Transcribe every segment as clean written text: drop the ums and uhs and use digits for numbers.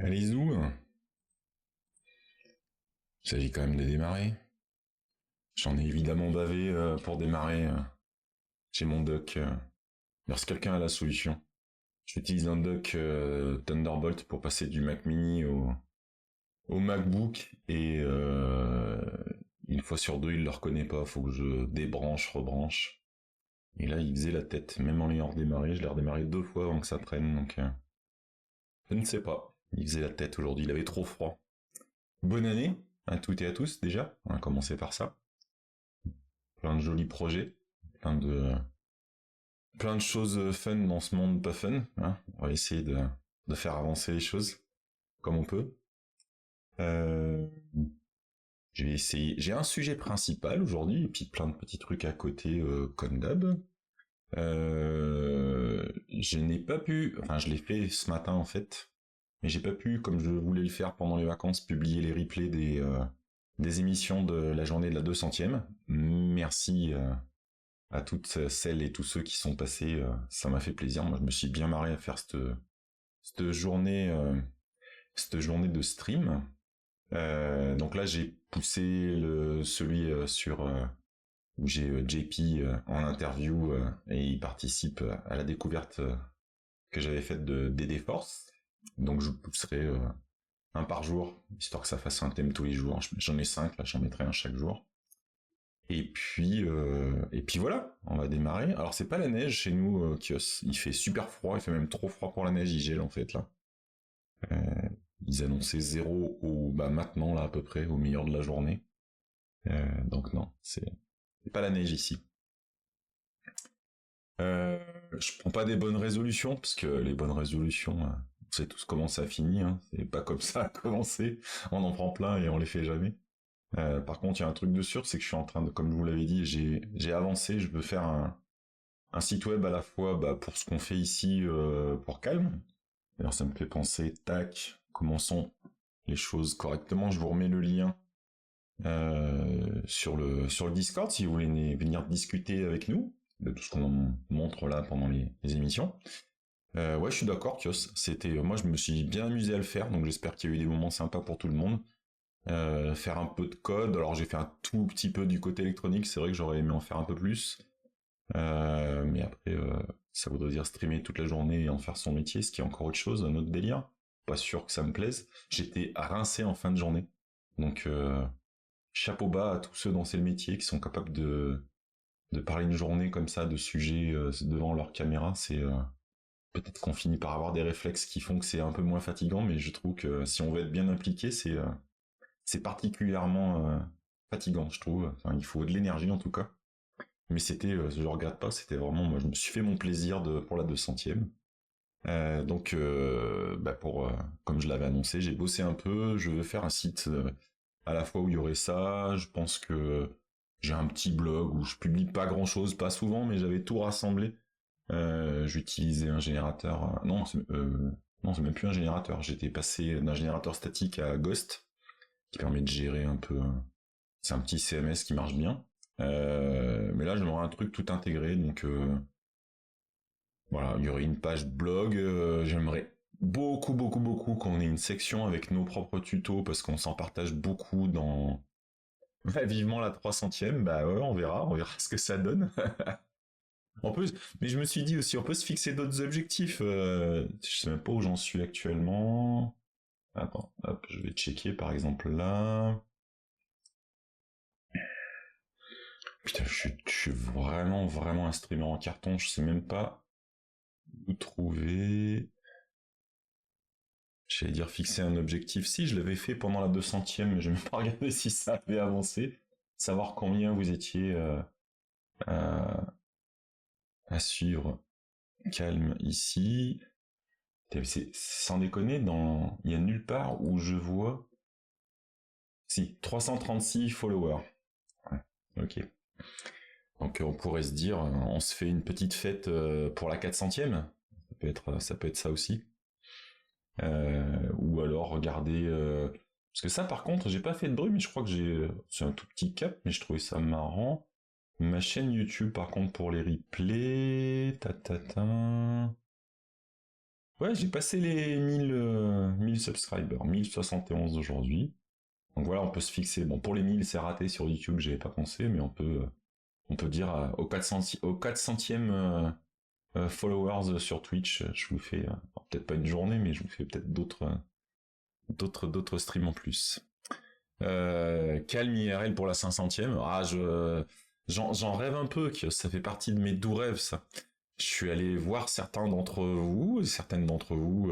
Allez, zou, il s'agit quand même de démarrer. J'en ai évidemment bavé pour démarrer. J'ai mon dock. Alors, si quelqu'un a la solution, j'utilise un dock Thunderbolt pour passer du Mac Mini au MacBook et une fois sur deux, il le reconnaît pas. Faut que je débranche, rebranche. Et là, il faisait la tête, même en l'ayant redémarré. Je l'ai redémarré 2 fois avant que ça prenne, donc je ne sais pas. Il faisait la tête aujourd'hui, il avait trop froid. Bonne année à toutes et à tous déjà. On va commencer par ça. Plein de jolis projets, plein de choses fun dans ce monde pas fun. Hein. On va essayer de faire avancer les choses comme on peut. Euh, je vais essayer. J'ai un sujet principal aujourd'hui et puis plein de petits trucs à côté comme d'hab. Je n'ai pas pu, enfin je l'ai fait ce matin en fait, mais j'ai pas pu, comme je voulais le faire pendant les vacances, publier les replays des émissions de la journée de la 200e. Merci à toutes celles et tous ceux qui sont passés, ça m'a fait plaisir. Moi, je me suis bien marré à faire cette journée, cette journée de stream. Donc là, j'ai poussé celui sur où j'ai JP en interview et il participe à la découverte que j'avais faite de DD Force. Donc je pousserai un par jour, histoire que ça fasse un thème tous les jours. J'en ai 5, là j'en mettrai un chaque jour. Et puis voilà, on va démarrer. Alors c'est pas la neige chez nous, Kios. Il fait super froid, il fait même trop froid pour la neige, il gèle en fait là. Euh, Ils annonçaient 0 au maintenant là à peu près, au milieu de la journée. Donc non, c'est pas la neige ici. Je prends pas des bonnes résolutions, parce que les bonnes résolutions, on sait tous comment ça finit, hein. C'est pas comme ça à commencer. On en prend plein et on les fait jamais. Par contre, il y a un truc de sûr, c'est que je suis en train de, comme je vous l'avais dit, j'ai avancé, je veux faire un site web à la fois pour ce qu'on fait ici pour Calme. D'ailleurs, ça me fait penser, tac, commençons les choses correctement. Je vous remets le lien sur le Discord si vous voulez venir discuter avec nous de tout ce qu'on montre là pendant les émissions. Ouais, je suis d'accord, Kios. Moi, je me suis bien amusé à le faire, donc j'espère qu'il y a eu des moments sympas pour tout le monde. Faire un peu de code. Alors j'ai fait un tout petit peu du côté électronique, c'est vrai que j'aurais aimé en faire un peu plus. Mais après, ça voudrait dire streamer toute la journée et en faire son métier, ce qui est encore autre chose, un autre délire. Pas sûr que ça me plaise. J'étais rincé en fin de journée. Donc chapeau bas à tous ceux dont c'est le métier qui sont capables de parler une journée comme ça de sujets devant leur caméra. C'est peut-être qu'on finit par avoir des réflexes qui font que c'est un peu moins fatigant, mais je trouve que si on veut être bien impliqué, c'est particulièrement fatigant, je trouve. Enfin, il faut de l'énergie en tout cas. Mais je regrette pas, c'était vraiment, moi, je me suis fait mon plaisir pour la 200e. Donc, comme je l'avais annoncé, j'ai bossé un peu. Je veux faire un site à la fois où il y aurait ça. Je pense que j'ai un petit blog où je publie pas grand chose, pas souvent, mais j'avais tout rassemblé. J'utilisais un générateur. Non, c'est même plus un générateur. J'étais passé d'un générateur statique à Ghost qui permet de gérer un peu. C'est un petit CMS qui marche bien. Mais là, j'aimerais un truc tout intégré, donc voilà, il y aurait une page blog. J'aimerais beaucoup, beaucoup, beaucoup qu'on ait une section avec nos propres tutos parce qu'on s'en partage beaucoup dans. Vivement la 300e, bah ouais, on verra ce que ça donne. On peut, mais je me suis dit aussi, on peut se fixer d'autres objectifs. Je sais même pas où j'en suis actuellement. Attends, hop, je vais checker par exemple là. Putain, je suis vraiment, vraiment un streamer en carton. Je sais même pas où trouver. J'allais dire fixer un objectif. Si, je l'avais fait pendant la 200e, mais je n'ai même pas regardé si ça avait avancé. Savoir combien vous étiez à, à suivre. Calme ici. C'est sans déconner, il y a nulle part où je vois. Si, 336 followers. Ouais, ok. Donc on pourrait se dire, on se fait une petite fête pour la 400e. Ça peut être ça aussi. Ou alors regarder. Parce que ça, par contre, j'ai pas fait de bruit, mais je crois que c'est un tout petit cap, mais je trouvais ça marrant. Ma chaîne YouTube, par contre, pour les replays. Ta ta ta. Ouais, j'ai passé les 1000 subscribers, 1071 aujourd'hui. Donc voilà, on peut se fixer. Bon, pour les 1000, c'est raté sur YouTube, j'avais pas pensé, mais on peut dire au 400e followers sur Twitch, je vous fais, peut-être pas une journée, mais je vous fais peut-être d'autres streams en plus. Calme IRL pour la 500e. J'en rêve un peu, que ça fait partie de mes doux rêves, ça. Je suis allé voir certaines d'entre vous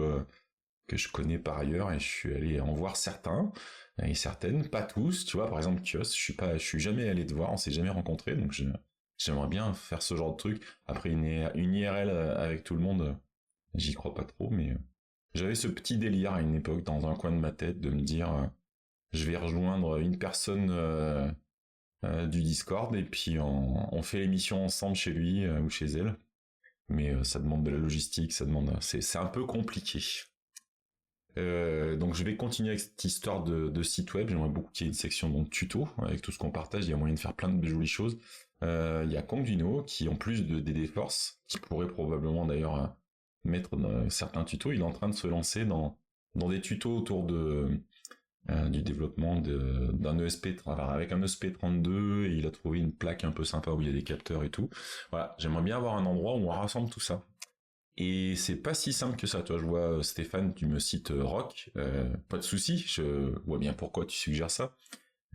que je connais par ailleurs, et je suis allé en voir certains et certaines, pas tous. Tu vois, par exemple, Kios, je suis jamais allé te voir, on s'est jamais rencontrés, donc j'aimerais bien faire ce genre de truc. Après une IRL avec tout le monde, j'y crois pas trop, mais j'avais ce petit délire à une époque dans un coin de ma tête de me dire je vais rejoindre une personne du Discord et puis on fait l'émission ensemble chez lui ou chez elle. Mais ça demande de la logistique, c'est un peu compliqué. Donc je vais continuer avec cette histoire de site web. J'aimerais beaucoup qu'il y ait une section donc tuto avec tout ce qu'on partage. Il y a moyen de faire plein de jolies choses. Il y a Conduino qui, en plus de DD Force, qui pourrait probablement d'ailleurs mettre certains tutos, il est en train de se lancer dans des tutos autour du développement d'un ESP, alors avec un ESP32, et il a trouvé une plaque un peu sympa où il y a des capteurs et tout. Voilà, j'aimerais bien avoir un endroit où on rassemble tout ça. Et c'est pas si simple que ça. Toi, je vois Stéphane, tu me cites Rock, pas de souci, je vois bien pourquoi tu suggères ça.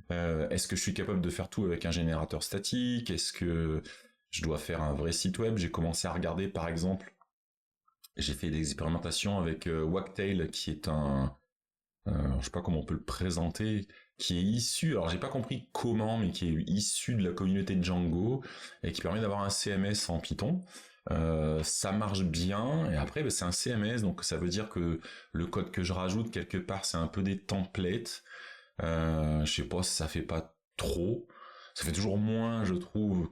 Est-ce que je suis capable de faire tout avec un générateur statique? Est-ce que je dois faire un vrai site web? J'ai commencé à regarder, par exemple, j'ai fait des expérimentations avec Wagtail, qui est je sais pas comment on peut le présenter, qui est issu, alors j'ai pas compris comment, mais qui est issu de la communauté de Django et qui permet d'avoir un CMS en Python. Ça marche bien, et après c'est un CMS, donc ça veut dire que le code que je rajoute quelque part, c'est un peu des templates. Je sais pas si ça fait pas trop. Ça fait toujours moins, je trouve,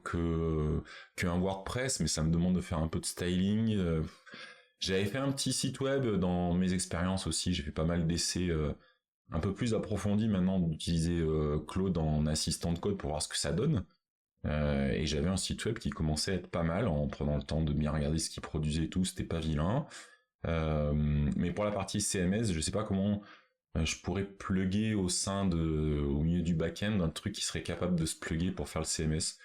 qu'un WordPress, mais ça me demande de faire un peu de styling. J'avais fait un petit site web dans mes expériences aussi, j'ai fait pas mal d'essais un peu plus approfondis maintenant d'utiliser Claude en assistant de code pour voir ce que ça donne. Et j'avais un site web qui commençait à être pas mal en prenant le temps de bien regarder ce qu'il produisait et tout, c'était pas vilain. Mais pour la partie CMS, je sais pas comment je pourrais plugger au milieu du back-end un truc qui serait capable de se plugger pour faire le CMS.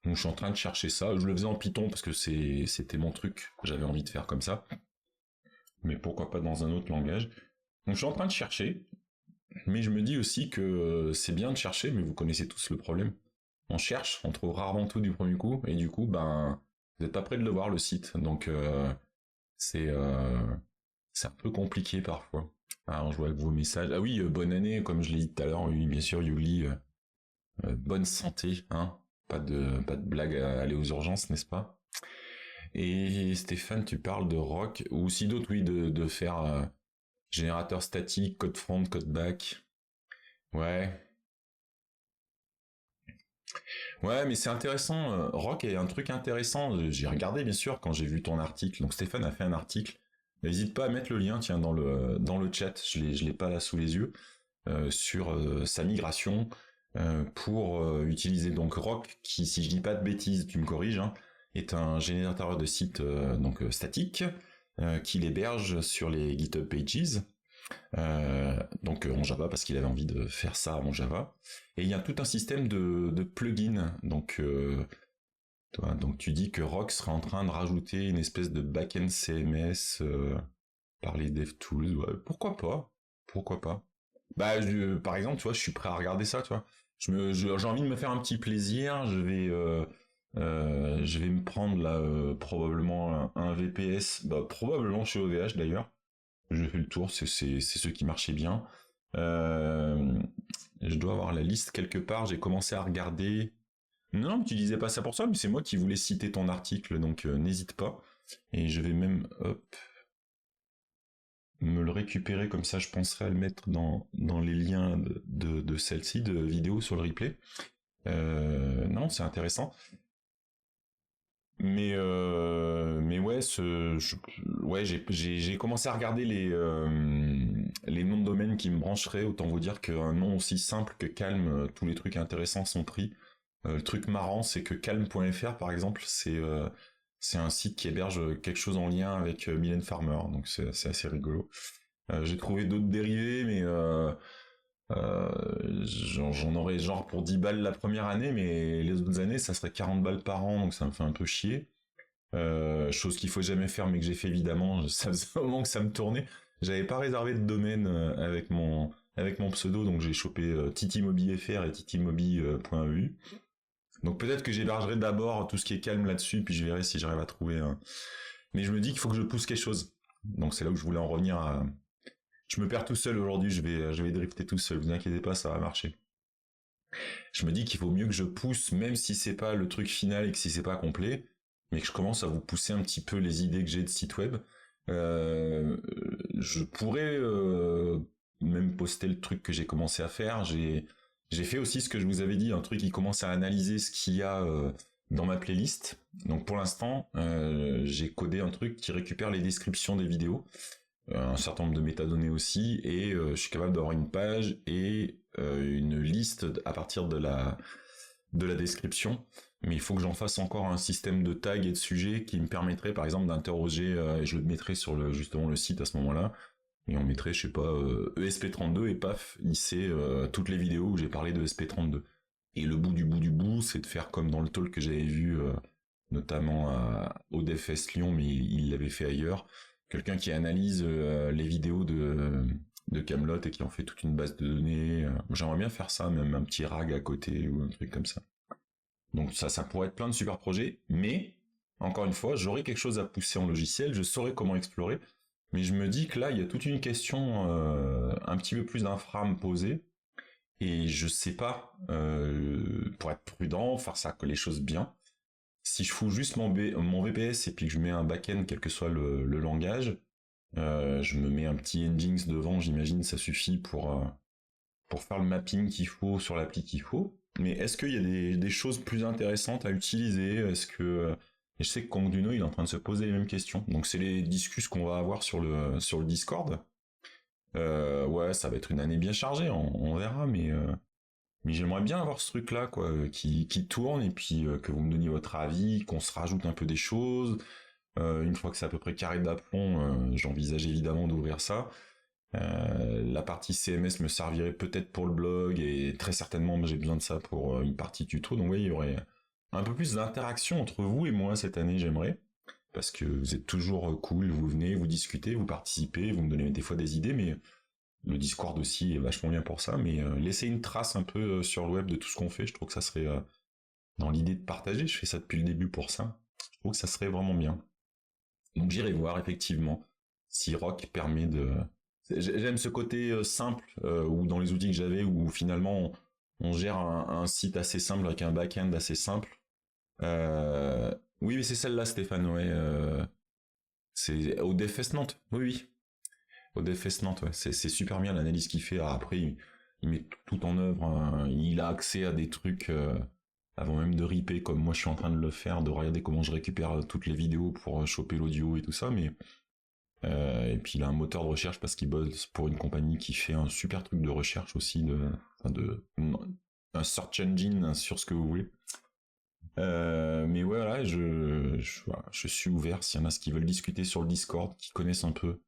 Donc je suis en train de chercher ça. Je le faisais en Python parce que c'était mon truc que j'avais envie de faire comme ça. Mais pourquoi pas dans un autre langage. Donc je suis en train de chercher. Mais je me dis aussi que c'est bien de chercher, mais vous connaissez tous le problème. On cherche, on trouve rarement tout du premier coup, et du coup, ben, vous n'êtes pas prêt de le voir le site. Donc c'est c'est un peu compliqué parfois. Alors je vois que vos messages. Ah oui, bonne année, comme je l'ai dit tout à l'heure, oui, bien sûr, Yuli, bonne santé, hein. Pas de blague à aller aux urgences, n'est-ce pas? Et Stéphane, tu parles de rock, ou si d'autres, oui, de faire générateur statique, code front, code back. Ouais. Ouais, mais c'est intéressant. Rock est un truc intéressant. J'ai regardé, bien sûr, quand j'ai vu ton article. Donc Stéphane a fait un article. N'hésite pas à mettre le lien, tiens, dans le chat. Je l'ai pas là sous les yeux. Sur sa migration pour utiliser donc Rock, qui, si je dis pas de bêtises, tu me corriges, hein, est un générateur de site statique qu'il héberge sur les GitHub Pages. Donc en Java, parce qu'il avait envie de faire ça en Java. Et il y a tout un système de plugins. Donc tu dis que Rock serait en train de rajouter une espèce de backend CMS par les DevTools. Ouais, pourquoi pas? Pourquoi pas? Bah, par exemple, tu vois, je suis prêt à regarder ça, tu vois. J'ai envie de me faire un petit plaisir. Je vais me prendre là probablement un VPS, bah, probablement chez OVH d'ailleurs. J'ai fait le tour, c'est ceux qui marchaient bien. Euh, je dois avoir la liste quelque part. J'ai commencé à regarder. Non, tu disais pas ça pour ça, mais c'est moi qui voulais citer ton article, donc n'hésite pas. Et je vais même, hop, me le récupérer comme ça. Je penserai à le mettre dans les liens de celle-ci, de vidéo sur le replay. Non, c'est intéressant. Mais ouais, ouais, j'ai commencé à regarder les noms de domaine qui me brancheraient. Autant vous dire qu'un nom aussi simple que Calm, tous les trucs intéressants sont pris. Le truc marrant, c'est que calm.fr, par exemple, C'est un site qui héberge quelque chose en lien avec Mylène Farmer, donc c'est assez rigolo. J'ai trouvé d'autres dérivés, mais j'en aurais genre pour 10 balles la première année, mais les autres années, ça serait 40 balles par an, donc ça me fait un peu chier. Chose qu'il faut jamais faire, mais que j'ai fait évidemment. Ça faisait un moment que ça me tournait. J'avais pas réservé de domaine avec mon pseudo, donc j'ai chopé TitiMobi.fr et TitiMobi.eu. Donc peut-être que j'hébergerai d'abord tout ce qui est calme là-dessus, puis je verrai si j'arrive à trouver un. Mais je me dis qu'il faut que je pousse quelque chose. Donc c'est là où je voulais en revenir à. Je me perds tout seul aujourd'hui, je vais drifter tout seul. Vous inquiétez pas, ça va marcher. Je me dis qu'il vaut mieux que je pousse, même si c'est pas le truc final et que si c'est pas complet, mais que je commence à vous pousser un petit peu les idées que j'ai de site web. Je pourrais même poster le truc que j'ai commencé à faire. J'ai fait aussi ce que je vous avais dit, un truc qui commence à analyser ce qu'il y a dans ma playlist. Donc pour l'instant, j'ai codé un truc qui récupère les descriptions des vidéos, un certain nombre de métadonnées aussi, et je suis capable d'avoir une page et une liste à partir de la description. Mais il faut que j'en fasse encore un système de tags et de sujets qui me permettrait par exemple d'interroger, je le mettrai sur justement le site à ce moment-là, et on mettrait, je sais pas, ESP32 et paf, il sait toutes les vidéos où j'ai parlé de ESP32. Et le bout du bout, c'est de faire comme dans le talk que j'avais vu, notamment au DevFest Lyon, mais il l'avait fait ailleurs, quelqu'un qui analyse les vidéos de Camelot et qui en fait toute une base de données. J'aimerais bien faire ça, même un petit rag à côté ou un truc comme ça. Donc ça pourrait être plein de super projets, mais encore une fois, j'aurais quelque chose à pousser en logiciel, je saurais comment explorer, mais je me dis que là, il y a toute une question un petit peu plus d'infra à me poser, et je sais pas, pour être prudent, faire ça, que les choses bien. Si je fous juste mon VPS et puis que je mets un backend, quel que soit le langage, je me mets un petit Nginx devant, j'imagine ça suffit pour faire le mapping qu'il faut sur l'appli qu'il faut. Mais est-ce qu'il y a des choses plus intéressantes à utiliser? Est-ce que et je sais que Kongduno il est en train de se poser les mêmes questions. Donc c'est les discussions qu'on va avoir sur le Discord. Ouais, ça va être une année bien chargée, on verra, mais j'aimerais bien avoir ce truc-là, quoi, qui tourne et puis que vous me donniez votre avis, qu'on se rajoute un peu des choses. Une fois que c'est à peu près carré d'aplomb, j'envisage évidemment d'ouvrir ça. La partie CMS me servirait peut-être pour le blog et très certainement j'ai besoin de ça pour une partie tuto. Donc oui, il y aurait un peu plus d'interaction entre vous et moi cette année, j'aimerais. Parce que vous êtes toujours cool, vous venez, vous discutez, vous participez, vous me donnez des fois des idées, mais le Discord aussi est vachement bien pour ça. Mais laisser une trace un peu sur le web de tout ce qu'on fait, je trouve que ça serait dans l'idée de partager. Je fais ça depuis le début pour ça. Je trouve que ça serait vraiment bien. Donc j'irai voir effectivement si Rock permet de. J'aime ce côté simple ou dans les outils que j'avais où finalement on gère un site assez simple avec un back-end assez simple. Oui, mais c'est celle-là, Stéphane. Ouais, c'est au DevFest Nantes. Oui, oui, au DevFest Nantes. Ouais, c'est super bien l'analyse qu'il fait. Alors, après, il met tout en œuvre. Hein. Il a accès à des trucs avant même de ripper, comme moi je suis en train de le faire, de regarder comment je récupère toutes les vidéos pour choper l'audio et tout ça. Mais et puis il a un moteur de recherche parce qu'il bosse pour une compagnie qui fait un super truc de recherche aussi un search engine sur ce que vous voulez. Mais ouais, voilà, voilà, je suis ouvert s'il y en a qui veulent discuter sur le Discord, qui connaissent un peu,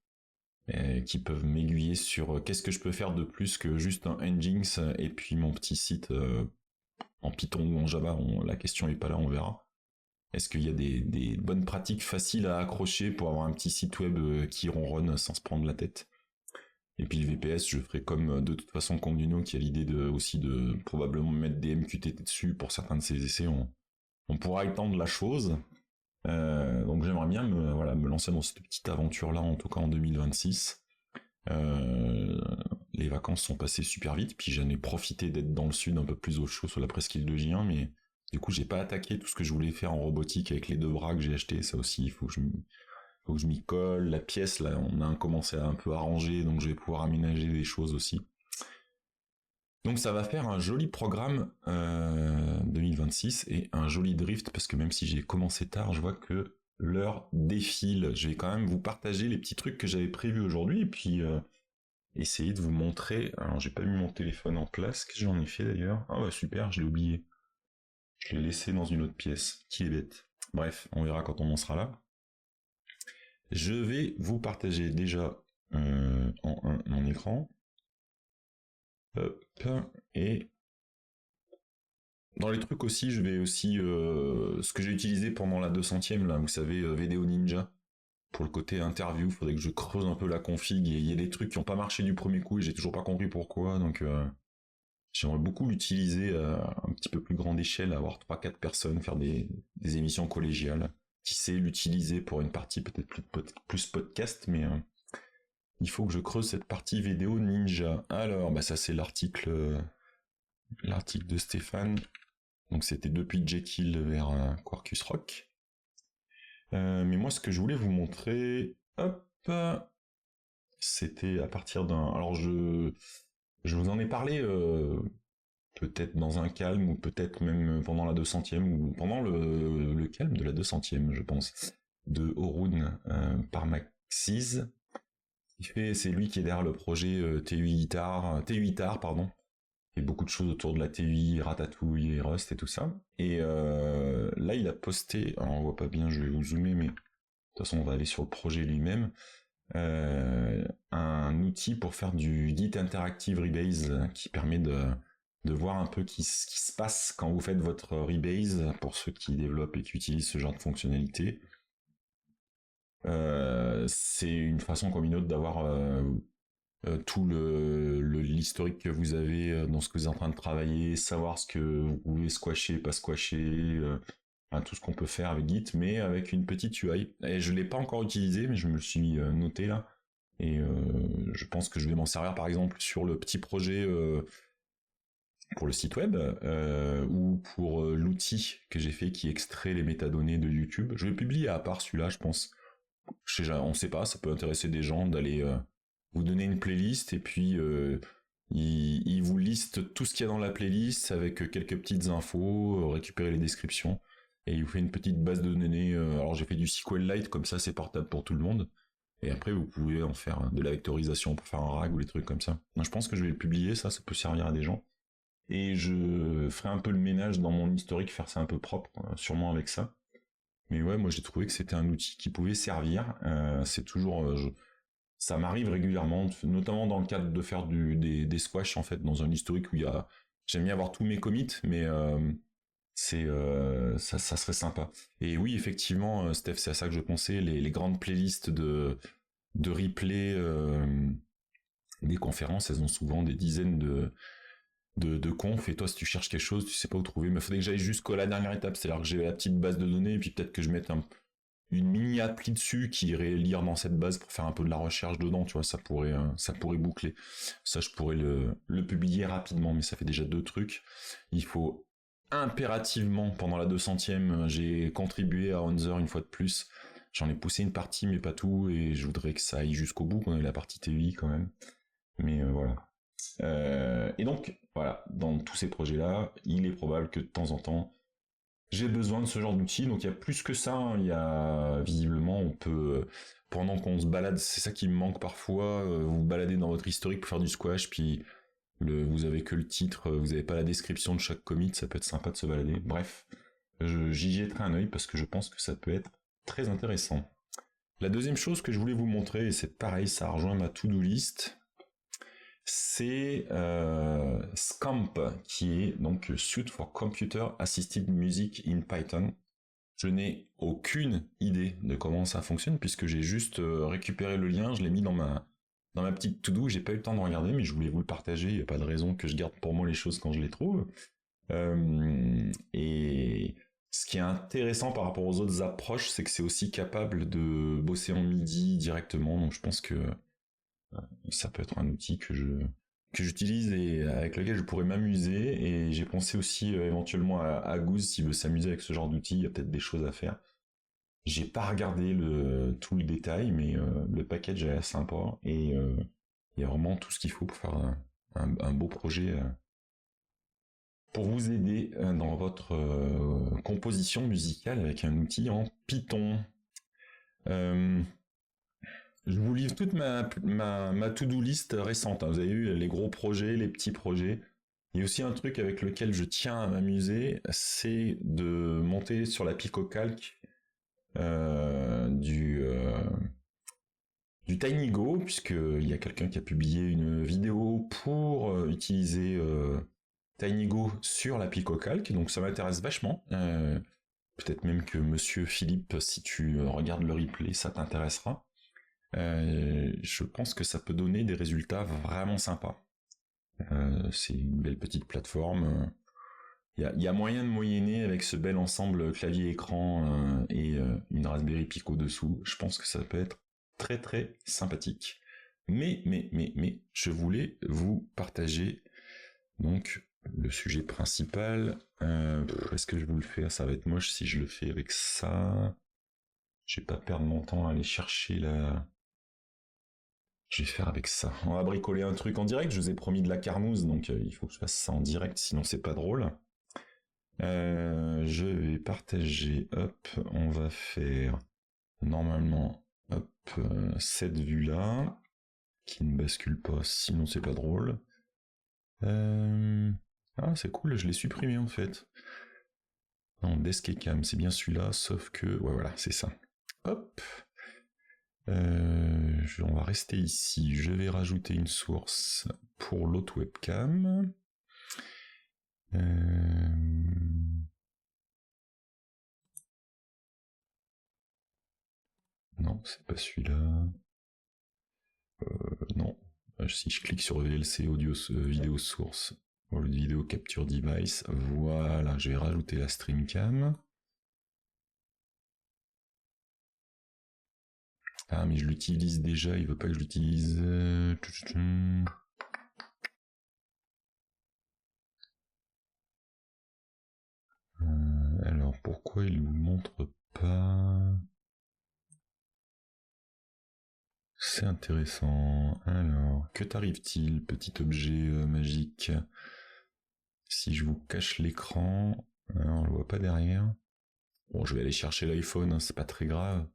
et qui peuvent m'aiguiller sur qu'est-ce que je peux faire de plus que juste un Nginx et puis mon petit site en Python ou en Java. La question est pas là, on verra. Est-ce qu'il y a des bonnes pratiques faciles à accrocher pour avoir un petit site web qui ronronne sans se prendre la tête? Et puis le VPS, je ferai comme de toute façon Conduino qui a l'idée aussi de probablement mettre des MQTT dessus pour certains de ses essais. On pourra étendre la chose. Donc j'aimerais bien me lancer dans cette petite aventure-là, en tout cas en 2026. Les vacances sont passées super vite, puis j'en ai profité d'être dans le sud un peu plus au chaud sur la presqu'île de Gien, mais du coup j'ai pas attaqué tout ce que je voulais faire en robotique avec les 2 bras que j'ai achetés. Ça aussi, il faut que je m'y colle. La pièce, là, on a commencé à un peu arranger, donc je vais pouvoir aménager des choses aussi. Donc ça va faire un joli programme 2026 et un joli drift, parce que même si j'ai commencé tard, je vois que l'heure défile. Je vais quand même vous partager les petits trucs que j'avais prévus aujourd'hui, et puis essayer de vous montrer. Alors j'ai pas mis mon téléphone en place, qu'est-ce que j'en ai fait d'ailleurs? Ah bah super, je l'ai oublié. Je l'ai laissé dans une autre pièce, qui est bête. Bref, on verra quand on en sera là. Je vais vous partager déjà mon écran. Hop, et dans les trucs aussi, je vais aussi ce que j'ai utilisé pendant la 200e là, vous savez, Vidéo Ninja. Pour le côté interview, faudrait que je creuse un peu la config, et il y a des trucs qui n'ont pas marché du premier coup et j'ai toujours pas compris pourquoi, donc j'aimerais beaucoup l'utiliser à un petit peu plus grande échelle, avoir 3-4 personnes, faire des émissions collégiales. Qui sait l'utiliser pour une partie peut-être plus podcast, mais il faut que je creuse cette partie vidéo ninja. Alors, bah ça c'est l'article de Stéphane. Donc c'était depuis Jekyll vers Quarkus Rock. Mais moi ce que je voulais vous montrer, hop, c'était à partir d'un... Alors je vous en ai parlé peut-être dans un calme, ou peut-être même pendant la 200e, ou pendant le calme de la 200e, je pense, de Orun par Maxiz. C'est lui qui est derrière le projet TUI Guitar, pardon. Il y a beaucoup de choses autour de la TUI, Ratatouille et Rust et tout ça. Et là, il a posté, alors on voit pas bien, je vais vous zoomer, mais de toute façon, on va aller sur le projet lui-même. Un outil pour faire du Git Interactive Rebase qui permet de voir un peu ce qui se passe quand vous faites votre rebase, pour ceux qui développent et qui utilisent ce genre de fonctionnalité. C'est une façon comme une autre d'avoir tout l'historique que vous avez dans ce que vous êtes en train de travailler, savoir ce que vous pouvez squasher, pas squasher, tout ce qu'on peut faire avec Git, mais avec une petite UI. Et je l'ai pas encore utilisé, mais je me le suis noté là. Et je pense que je vais m'en servir par exemple sur le petit projet pour le site web, ou pour l'outil que j'ai fait qui extrait les métadonnées de YouTube. Je vais le publier à part celui-là, je pense. On sait pas, ça peut intéresser des gens d'aller vous donner une playlist et puis il vous liste tout ce qu'il y a dans la playlist avec quelques petites infos, récupérer les descriptions, et il vous fait une petite base de données. Alors j'ai fait du SQLite, comme ça c'est portable pour tout le monde. Et après vous pouvez en faire de la vectorisation pour faire un RAG ou des trucs comme ça. Donc, je pense que je vais le publier, ça peut servir à des gens. Et je ferai un peu le ménage dans mon historique, faire ça un peu propre, sûrement avec ça. Mais ouais, moi j'ai trouvé que c'était un outil qui pouvait servir. C'est toujours, ça m'arrive régulièrement, notamment dans le cadre de faire des squash en fait, dans un historique où j'aime bien avoir tous mes commits, mais ça serait sympa. Et oui, effectivement, Steph, c'est à ça que je pensais, les grandes playlists de replay des conférences, elles ont souvent des dizaines de conf, et toi si tu cherches quelque chose, tu sais pas où trouver, mais il faudrait que j'aille jusqu'à la dernière étape, c'est-à-dire que j'ai la petite base de données, et puis peut-être que je mette une mini appli dessus qui irait lire dans cette base pour faire un peu de la recherche dedans, tu vois, ça pourrait boucler. Ça, je pourrais le publier rapidement, mais ça fait déjà 2 trucs. Il faut impérativement, pendant la 200e, j'ai contribué à Onzer une fois de plus. J'en ai poussé une partie, mais pas tout, et je voudrais que ça aille jusqu'au bout, qu'on ait la partie TUI quand même. Mais voilà. Et donc, voilà, dans tous ces projets-là, il est probable que de temps en temps, j'ai besoin de ce genre d'outils. Donc il y a plus que ça, hein. Il y a visiblement, on peut, pendant qu'on se balade, c'est ça qui me manque parfois, vous vous baladez dans votre historique pour faire du squash, puis vous avez que le titre, vous n'avez pas la description de chaque commit, ça peut être sympa de se balader. Bref, j'y jetterai un œil parce que je pense que ça peut être très intéressant. La deuxième chose que je voulais vous montrer, et c'est pareil, ça rejoint ma to-do list, c'est Scamp, qui est donc Suite for Computer Assisted Music in Python. Je n'ai aucune idée de comment ça fonctionne, puisque j'ai juste récupéré le lien, je l'ai mis dans ma petite to-do, j'ai pas eu le temps de regarder, mais je voulais vous le partager, il n'y a pas de raison que je garde pour moi les choses quand je les trouve. Et ce qui est intéressant par rapport aux autres approches, c'est que c'est aussi capable de bosser en MIDI directement, donc je pense que ça peut être un outil que j'utilise et avec lequel je pourrais m'amuser. Et j'ai pensé aussi éventuellement à Goose, s'il veut s'amuser avec ce genre d'outil, il y a peut-être des choses à faire. J'ai pas regardé tout le détail, mais le package est sympa, et il y a vraiment tout ce qu'il faut pour faire un beau projet pour vous aider dans votre composition musicale avec un outil en Python. Je vous livre toute ma to-do list récente. Vous avez vu les gros projets, les petits projets. Il y a aussi un truc avec lequel je tiens à m'amuser, c'est de monter sur la PicoCalc du TinyGo, puisqu'il y a quelqu'un qui a publié une vidéo pour utiliser TinyGo sur l'appli Cocalc, donc ça m'intéresse vachement. Peut-être même que Monsieur Philippe, si tu regardes le replay, ça t'intéressera. Je pense que ça peut donner des résultats vraiment sympas. C'est une belle petite plateforme. Il y a moyen de moyenner avec ce bel ensemble clavier-écran et une Raspberry Pi au-dessous. Je pense que ça peut être très très sympathique. Mais, je voulais vous partager donc le sujet principal. Est-ce que je vous le fais? Ça va être moche si je le fais avec ça. Je vais pas perdre mon temps à aller chercher la... Je vais faire avec ça. On va bricoler un truc en direct. Je vous ai promis de la carmouze, donc il faut que je fasse ça en direct, sinon c'est pas drôle. Je vais partager. Hop, on va faire normalement hop cette vue là qui ne bascule pas, sinon c'est pas drôle. Ah, c'est cool, je l'ai supprimé en fait. Non, Desk et Cam, c'est bien celui-là, sauf que ouais, voilà, c'est ça. Hop. On va rester ici. Je vais rajouter une source pour l'autre webcam. Non, c'est pas celui-là. Non. Si je clique sur VLC audio vidéo source pour le vidéo capture device, voilà, je vais rajouter la streamcam. Ah, mais je l'utilise déjà, il veut pas que je l'utilise. Alors, pourquoi il ne me montre pas? C'est intéressant. Alors, que t'arrive-t-il, petit objet magique? Si je vous cache l'écran, on le voit pas derrière. Bon, je vais aller chercher l'iPhone, hein, c'est pas très grave.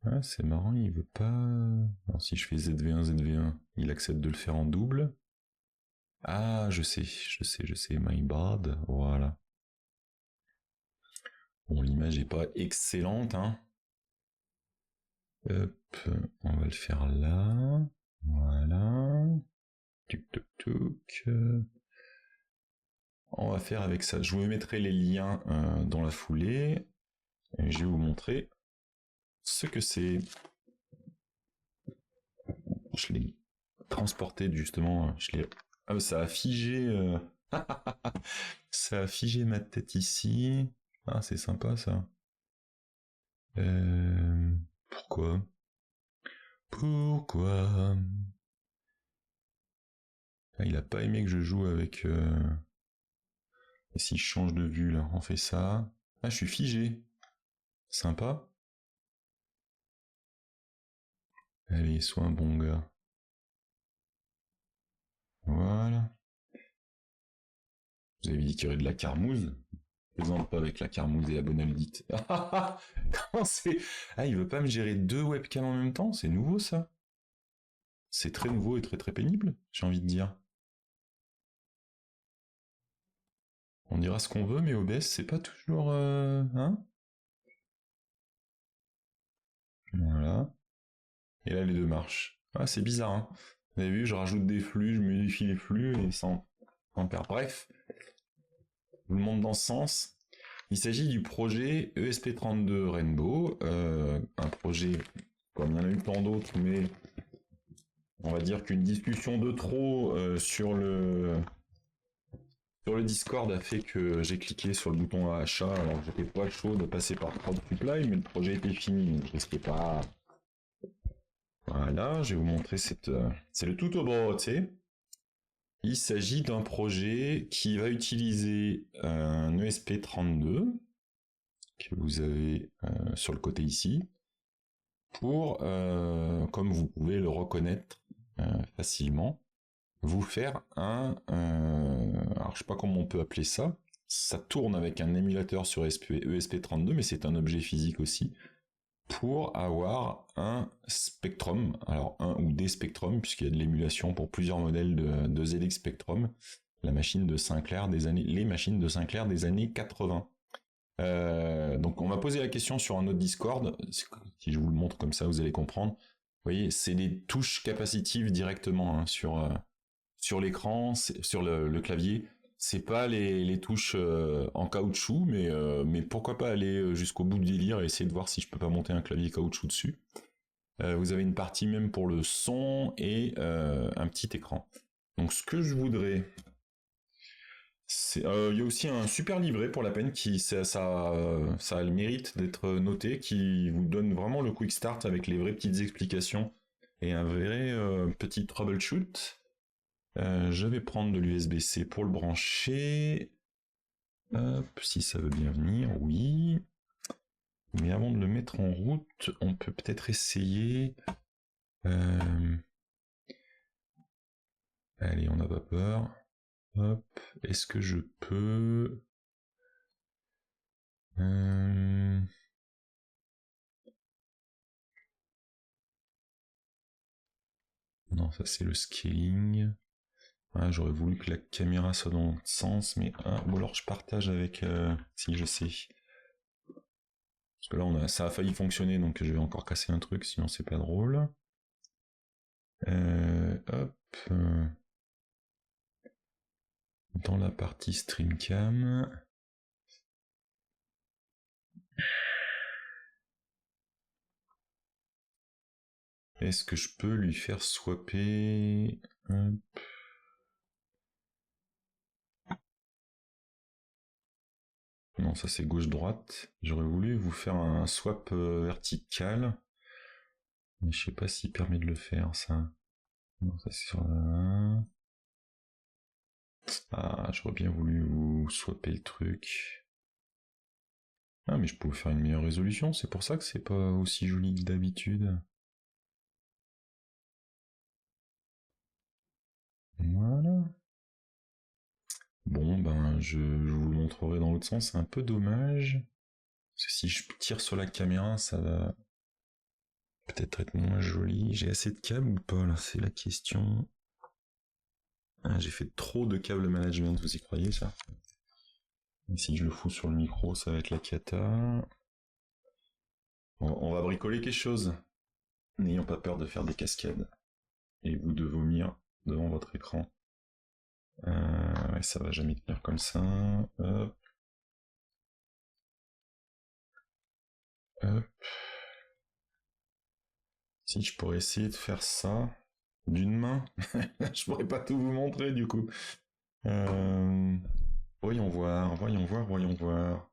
Ah, c'est marrant, il veut pas... Alors, si je fais ZV1, il accepte de le faire en double. Ah, je sais, my bad, voilà. Bon, l'image est pas excellente, hein. Hop, on va le faire là. Voilà. Tuc, tuc, tuc. On va faire avec ça. Je vous mettrai les liens dans la foulée. Et je vais vous montrer ce que c'est. Je l'ai transporté justement. Ah, ça a figé. Ça a figé ma tête ici. Ah, c'est sympa ça. Pourquoi? Ah, il a pas aimé que je joue avec... Et si je change de vue là, on fait ça. Ah, je suis figé. Sympa. Allez, sois un bon gars. Voilà. Vous avez dit qu'il y aurait de la carmouze. Je plaisante pas avec la carmouze et la bonne aldite. Comment c'est? Ah, il veut pas me gérer deux webcams en même temps? C'est nouveau ça? C'est très nouveau et très très pénible, j'ai envie de dire. On dira ce qu'on veut, mais OBS c'est pas toujours... Hein? Voilà. Et là les deux marchent. Ah, c'est bizarre, hein. Vous avez vu, je rajoute des flux, je modifie les flux et sans perd. Bref, je vous le montre dans ce sens. Il s'agit du projet ESP32 Rainbow, un projet comme il y en a eu tant d'autres, mais on va dire qu'une discussion de trop sur le Discord a fait que j'ai cliqué sur le bouton achat alors que j'étais pas chaud de passer par Crowd Supply, mais le projet était fini, donc je risquais pas. Voilà, je vais vous montrer c'est le tout au bord, tu sais. Il s'agit d'un projet qui va utiliser un ESP32 que vous avez sur le côté ici pour, comme vous pouvez le reconnaître facilement, vous faire alors je sais pas comment on peut appeler ça. Ça tourne avec un émulateur sur ESP32, mais c'est un objet physique aussi, pour avoir un Spectrum, alors un ou des Spectrum, puisqu'il y a de l'émulation pour plusieurs modèles de ZX Spectrum, les machines de Sinclair des années 80. Donc on m'a posé la question sur un autre Discord. Si je vous le montre comme ça, vous allez comprendre. Vous voyez, c'est des touches capacitives directement hein, sur l'écran, sur le clavier. C'est pas les touches en caoutchouc, mais pourquoi pas aller jusqu'au bout du délire et essayer de voir si je peux pas monter un clavier caoutchouc dessus. Vous avez une partie même pour le son et un petit écran. Donc ce que je voudrais, il y a aussi un super livret pour la peine qui ça a le mérite d'être noté, qui vous donne vraiment le quick start avec les vraies petites explications et un vrai petit troubleshoot. Je vais prendre de l'USB-C pour le brancher. Hop, si ça veut bien venir, oui. Mais avant de le mettre en route, on peut peut-être essayer. Allez, on n'a pas peur. Hop, est-ce que je peux... Non, ça c'est le scaling. Ah, j'aurais voulu que la caméra soit dans l'autre sens, mais ou alors je partage avec... si je sais. Parce que là, ça a failli fonctionner, donc je vais encore casser un truc, sinon c'est pas drôle. Hop. Dans la partie StreamCam. Est-ce que je peux lui faire swapper... Hop. Non, ça c'est gauche-droite. J'aurais voulu vous faire un swap vertical. Mais je sais pas s'il permet de le faire, ça. Non, ça c'est sur la... Ah, j'aurais bien voulu vous swapper le truc. Ah, mais je pouvais faire une meilleure résolution, c'est pour ça que c'est pas aussi joli que d'habitude. Voilà. Bon, ben, je vous le montrerai dans l'autre sens, c'est un peu dommage. Parce que si je tire sur la caméra, ça va peut-être être moins joli. J'ai assez de câbles ou pas, là, c'est la question. Ah, j'ai fait trop de câbles management, vous y croyez, ça? Et si je le fous sur le micro, ça va être la cata. On va bricoler quelque chose. N'ayons pas peur de faire des cascades. Et vous de vomir devant votre écran. Ouais, ça va jamais tenir comme ça. Hop. Hop. Si je pourrais essayer de faire ça d'une main, je pourrais pas tout vous montrer du coup. Voyons voir, voyons voir, voyons voir.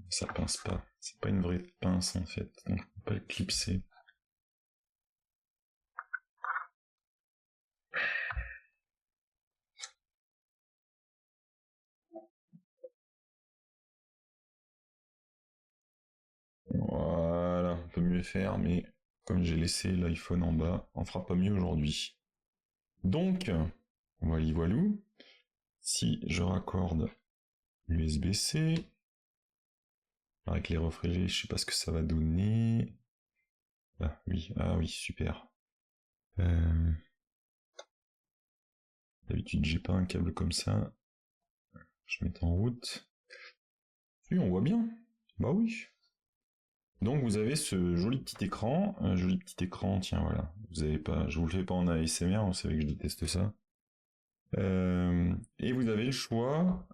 Ça pince pas. C'est pas une vraie pince en fait. Donc on peut pas le clipser. Voilà, on peut mieux faire, mais comme j'ai laissé l'iPhone en bas, on fera pas mieux aujourd'hui. Donc, voilà, voilou. Si je raccorde USB-C, avec les reflets, je sais pas ce que ça va donner. Ah oui, super. D'habitude, j'ai pas un câble comme ça. Je mets en route. Oui, on voit bien. Bah oui. Donc vous avez ce joli petit écran, un joli petit écran, tiens voilà, vous avez pas, je vous le fais pas en ASMR, vous savez que je déteste ça. Et vous avez le choix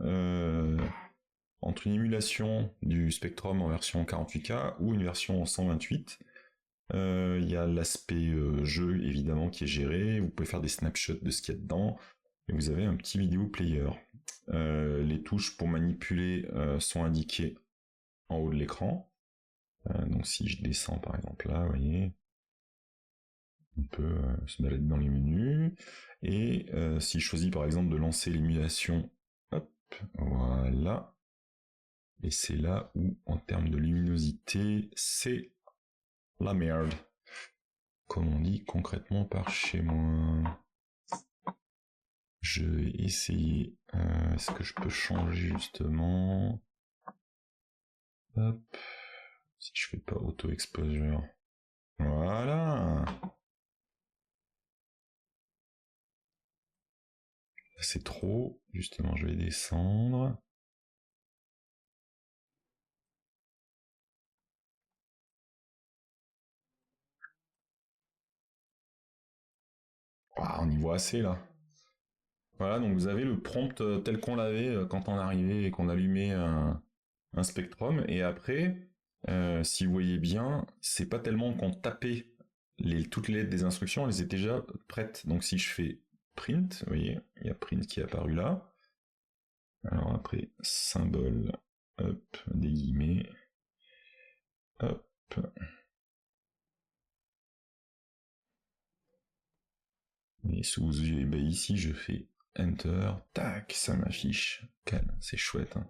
entre une émulation du Spectrum en version 48K ou une version en 128. Il y a l'aspect jeu évidemment qui est géré, vous pouvez faire des snapshots de ce qu'il y a dedans, et vous avez un petit vidéo player. Les touches pour manipuler sont indiquées en haut de l'écran. Donc si je descends par exemple là, vous voyez, on peut se balader dans les menus. Et si je choisis par exemple de lancer l'émulation, hop, voilà. Et c'est là où, en termes de luminosité, c'est la merde. Comme on dit concrètement par chez moi. Je vais essayer. Est-ce que je peux changer justement? Hop. Si je fais pas auto-exposure. Voilà. c'est trop. Justement, je vais descendre. Ah, on y voit assez là. Voilà, donc vous avez le prompt tel qu'on l'avait quand on arrivait et qu'on allumait un Spectrum. Et après, si vous voyez bien, c'est pas tellement qu'on tapait toutes les lettres des instructions, elles étaient déjà prêtes. Donc si je fais print, vous voyez, il y a print qui est apparu là. Alors après, symbole, hop, des guillemets, hop. Et sous, et ben ici, je fais Enter, tac, ça m'affiche. C'est chouette. Hein.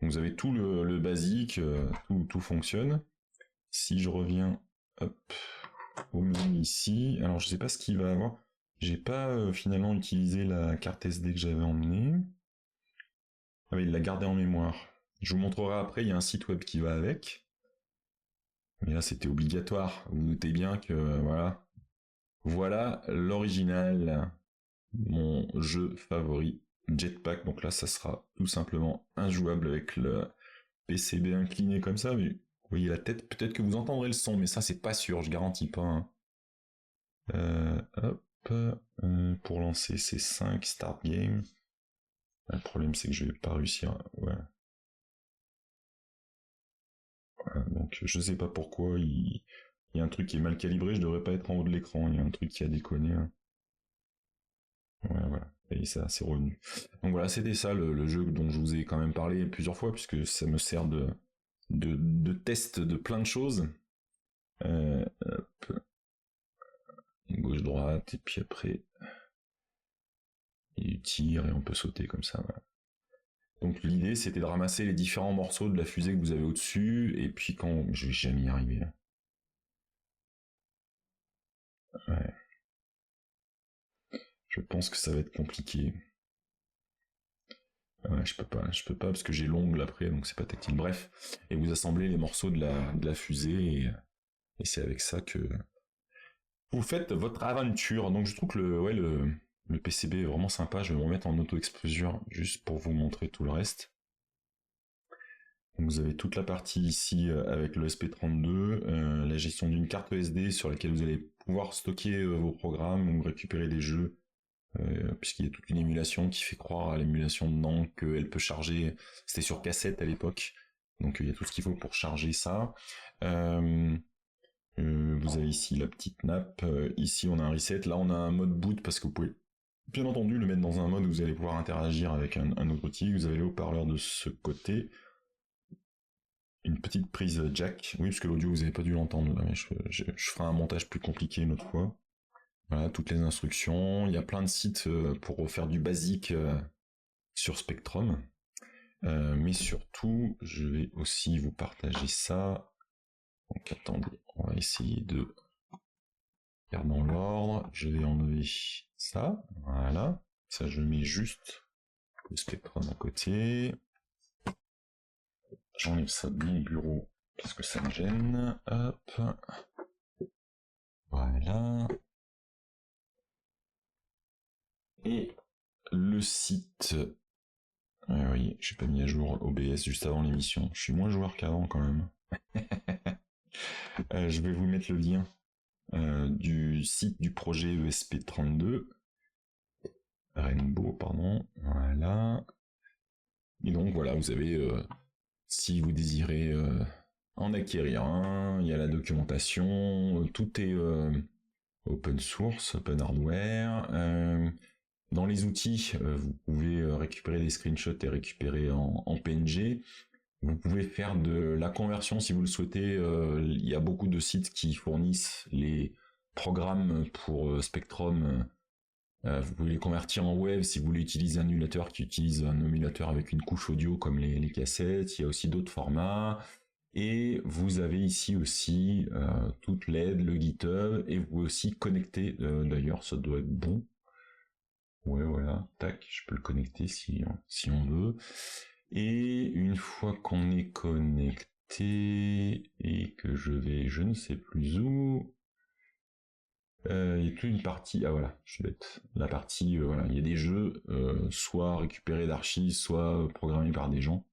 Donc vous avez tout le basique, tout fonctionne. Si je reviens, hop, au menu ici, alors je sais pas ce qu'il va avoir. J'ai pas finalement utilisé la carte SD que j'avais emmenée. Ah oui, il l'a gardé en mémoire. Je vous montrerai après, il y a un site web qui va avec. Mais là, c'était obligatoire. Vous vous doutez bien que, voilà. Voilà l'original, mon jeu favori, Jetpack. Donc là, ça sera tout simplement injouable avec le PCB incliné comme ça. Mais vous voyez la tête, peut-être que vous entendrez le son, mais ça, c'est pas sûr, je garantis pas. Hein. Hop, pour lancer ces 5 Start Game. Le problème, c'est que je vais pas réussir. Ouais. Donc je sais pas pourquoi il y a un truc qui est mal calibré, je devrais pas être en haut de l'écran, il y a un truc qui a déconné. Hein. Ouais, voilà. Et ça, c'est revenu. Donc voilà, c'était ça le jeu dont je vous ai quand même parlé plusieurs fois, puisque ça me sert de test de plein de choses. Hop. Gauche-droite, et puis après, il tire et on peut sauter comme ça. Voilà. Donc l'idée, c'était de ramasser les différents morceaux de la fusée que vous avez au-dessus, et puis quand... Je vais jamais y arriver. Ouais. Je pense que ça va être compliqué. Ouais, je peux pas parce que j'ai l'ongle après, donc c'est pas tactile. Bref, et vous assemblez les morceaux de la fusée, et c'est avec ça que vous faites votre aventure. Donc je trouve que le PCB est vraiment sympa. Je vais me remettre en auto-exposure juste pour vous montrer tout le reste. Donc vous avez toute la partie ici avec le SP32, la gestion d'une carte SD sur laquelle vous allez pouvoir stocker vos programmes ou récupérer des jeux, puisqu'il y a toute une émulation qui fait croire à l'émulation dedans qu'elle peut charger. C'était sur cassette à l'époque, donc il y a tout ce qu'il faut pour charger ça. Vous avez ici la petite nappe, ici on a un reset, là on a un mode boot parce que vous pouvez bien entendu le mettre dans un mode où vous allez pouvoir interagir avec un autre outil. Vous avez le haut-parleur de ce côté, une petite prise jack, oui parce que l'audio vous n'avez pas dû l'entendre, mais je ferai un montage plus compliqué une autre fois. Voilà, toutes les instructions, il y a plein de sites pour faire du basique sur Spectrum, mais surtout je vais aussi vous partager ça. Donc attendez, on va essayer de faire dans l'ordre. Je vais enlever ça, voilà. Ça je mets juste le Spectrum à côté. J'enlève ça de mon bureau parce que ça me gêne. Hop. Voilà. Et le site. Oui, j'ai pas mis à jour OBS juste avant l'émission. Je suis moins joueur qu'avant quand même. Je vais vous mettre le lien du site du projet ESP32. Rainbow, pardon. Voilà. Et donc voilà, vous avez, si vous désirez en acquérir un, il y a la documentation, tout est open source, open hardware. Dans les outils, vous pouvez récupérer des screenshots et récupérer en PNG. Vous pouvez faire de la conversion si vous le souhaitez. Il y a beaucoup de sites qui fournissent les programmes pour Spectrum. Vous pouvez les convertir en web si vous voulez utiliser un émulateur qui utilise un émulateur avec une couche audio comme les cassettes. Il y a aussi d'autres formats. Et vous avez ici aussi toute l'aide, le GitHub, et vous pouvez aussi connecter, d'ailleurs ça doit être bon. Ouais, voilà, tac, je peux le connecter si on veut. Et une fois qu'on est connecté et que je vais je ne sais plus où, Il y a toute une partie, ah voilà, je suis bête. La partie, voilà, il y a des jeux, soit récupérés d'archives, soit programmés par des gens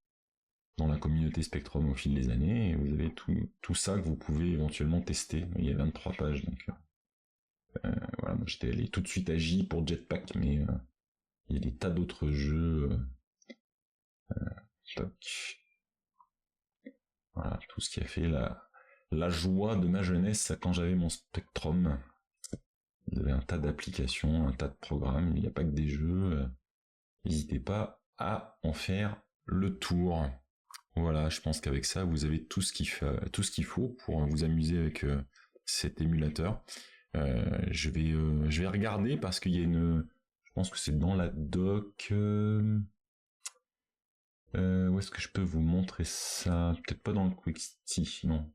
dans la communauté Spectrum au fil des années, et vous avez tout ça que vous pouvez éventuellement tester. Il y a 23 pages, donc voilà, moi j'étais allé tout de suite à J pour Jetpack, mais il y a des tas d'autres jeux. Toc. Voilà, tout ce qui a fait la joie de ma jeunesse quand j'avais mon Spectrum. Vous avez un tas d'applications, un tas de programmes, il n'y a pas que des jeux. N'hésitez pas à en faire le tour. Voilà, je pense qu'avec ça, vous avez tout ce qu'il faut pour vous amuser avec cet émulateur. Je vais regarder parce qu'il y a je pense que c'est dans la doc. Où est-ce que je peux vous montrer ça? Peut-être pas dans le Quick non.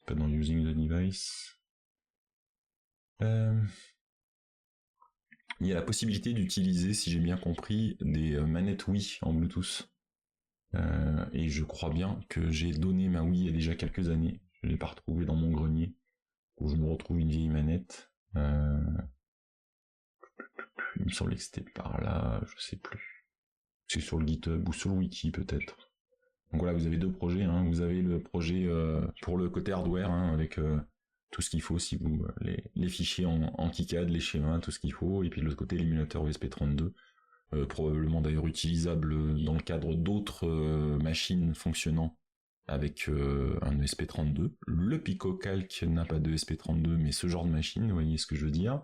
Pas dans Using the Device. Il y a la possibilité d'utiliser, si j'ai bien compris, des manettes Wii en Bluetooth. Et je crois bien que j'ai donné ma Wii il y a déjà quelques années. Je ne l'ai pas retrouvée dans mon grenier, où je me retrouve une vieille manette. Il me semblait que c'était par là, je sais plus. C'est sur le GitHub ou sur le wiki peut-être. Donc voilà, vous avez deux projets. Hein. Vous avez le projet pour le côté hardware, hein, avec tout ce qu'il faut, si vous les fichiers en KiCad, les schémas, tout ce qu'il faut, et puis de l'autre côté l'émulateur ESP32, probablement d'ailleurs utilisable dans le cadre d'autres machines fonctionnant avec un ESP32. Le PicoCalc n'a pas de ESP32, mais ce genre de machine, vous voyez ce que je veux dire.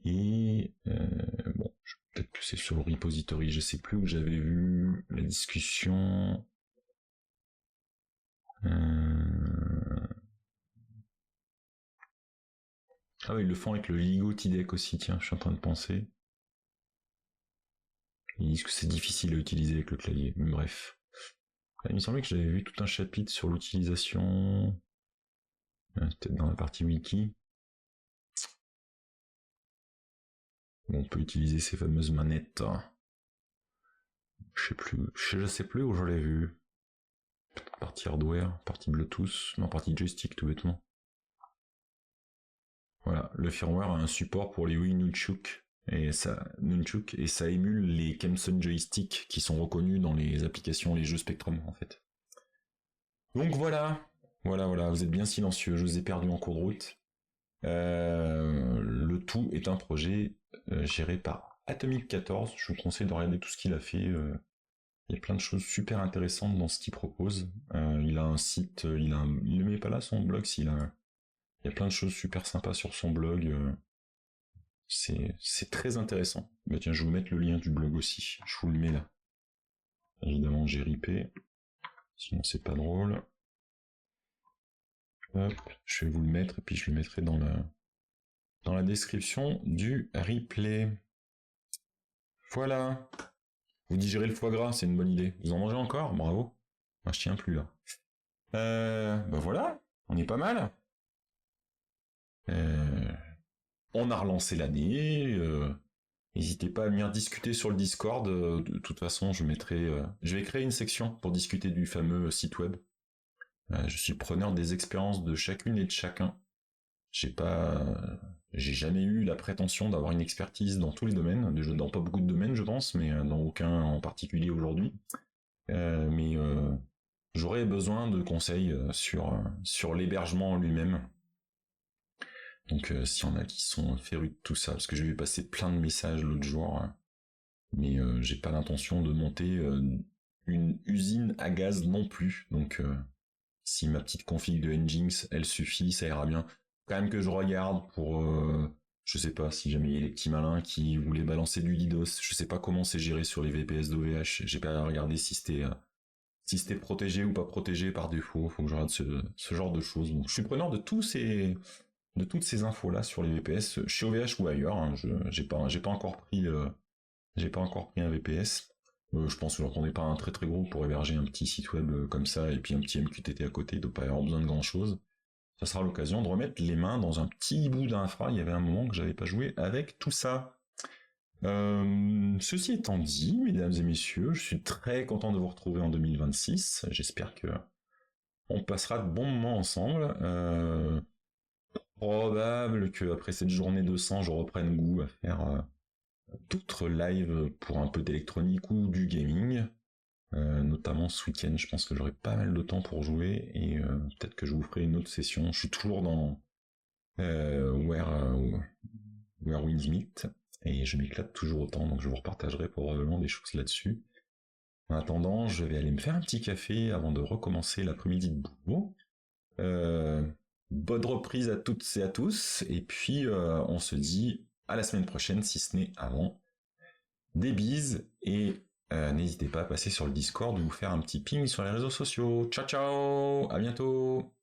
Et bon, peut-être que c'est sur le repository, je sais plus où j'avais vu la discussion. Ah oui, ils le font avec le Ligo T-Deck aussi, tiens, je suis en train de penser. Ils disent que c'est difficile à utiliser avec le clavier, mais bref. Il me semblait que j'avais vu tout un chapitre sur l'utilisation. Peut-être dans la partie wiki. Où on peut utiliser ces fameuses manettes. Je sais plus où je l'ai vu. Partie hardware, partie Bluetooth, non, partie joystick tout bêtement. Voilà, le firmware a un support pour les Wii Nunchuk et ça émule les Kemson joysticks qui sont reconnus dans les applications, les jeux Spectrum en fait. Donc voilà, vous êtes bien silencieux, je vous ai perdu en cours de route. Le tout est un projet géré par Atomic 14. Je vous conseille de regarder tout ce qu'il a fait. Il y a plein de choses super intéressantes dans ce qu'il propose. Il a un site, il le met pas là son blog, il y a plein de choses super sympas sur son blog. C'est très intéressant. Bah tiens, je vais vous mettre le lien du blog aussi. Je vous le mets là. Évidemment, j'ai ripé. Sinon, c'est pas drôle. Hop, je vais vous le mettre et puis je le mettrai dans la description du replay. Voilà. Vous digérez le foie gras, c'est une bonne idée. Vous en mangez encore? Bravo. Moi, je tiens plus là. Bah voilà, on est pas mal. On a relancé l'année. N'hésitez pas à venir discuter sur le Discord. De toute façon, je vais créer une section pour discuter du fameux site web. Je suis preneur des expériences de chacune et de chacun. J'ai jamais eu la prétention d'avoir une expertise dans tous les domaines, dans pas beaucoup de domaines, je pense, mais dans aucun en particulier aujourd'hui. Mais j'aurais besoin de conseils sur l'hébergement en lui-même. Donc s'il y en a qui sont férus de tout ça, parce que j'ai vu passer plein de messages l'autre jour, mais j'ai pas l'intention de monter une usine à gaz non plus. Donc si ma petite config de Nginx, elle suffit, ça ira bien. Quand même que je regarde pour, je sais pas si jamais il y a les petits malins qui voulaient balancer du DDoS. Je sais pas comment c'est géré sur les VPS d'OVH. J'ai pas regardé si c'était protégé ou pas protégé par défaut. Faut que je regarde ce genre de choses. Donc je suis preneur de toutes ces infos là sur les VPS chez OVH ou ailleurs. Hein. J'ai pas encore pris un VPS. Je pense que j'en ai pas un très très gros pour héberger un petit site web comme ça et puis un petit MQTT à côté. Il doit pas y avoir besoin de grand chose. Ça sera l'occasion de remettre les mains dans un petit bout d'infra. Il y avait un moment que j'avais pas joué avec tout ça. Ceci étant dit, mesdames et messieurs, je suis très content de vous retrouver en 2026. J'espère que on passera de bons moments ensemble. probable que après cette journée de sang, je reprenne goût à faire d'autres lives pour un peu d'électronique ou du gaming. Notamment ce week-end, je pense que j'aurai pas mal de temps pour jouer et peut-être que je vous ferai une autre session. Je suis toujours dans Where Winds Meet et je m'éclate toujours autant, donc je vous repartagerai probablement des choses là-dessus. En attendant, je vais aller me faire un petit café avant de recommencer l'après-midi de boulot. Bonne reprise à toutes et à tous, et puis on se dit à la semaine prochaine, si ce n'est avant. Des bises, et n'hésitez pas à passer sur le Discord ou vous faire un petit ping sur les réseaux sociaux. Ciao ciao, à bientôt.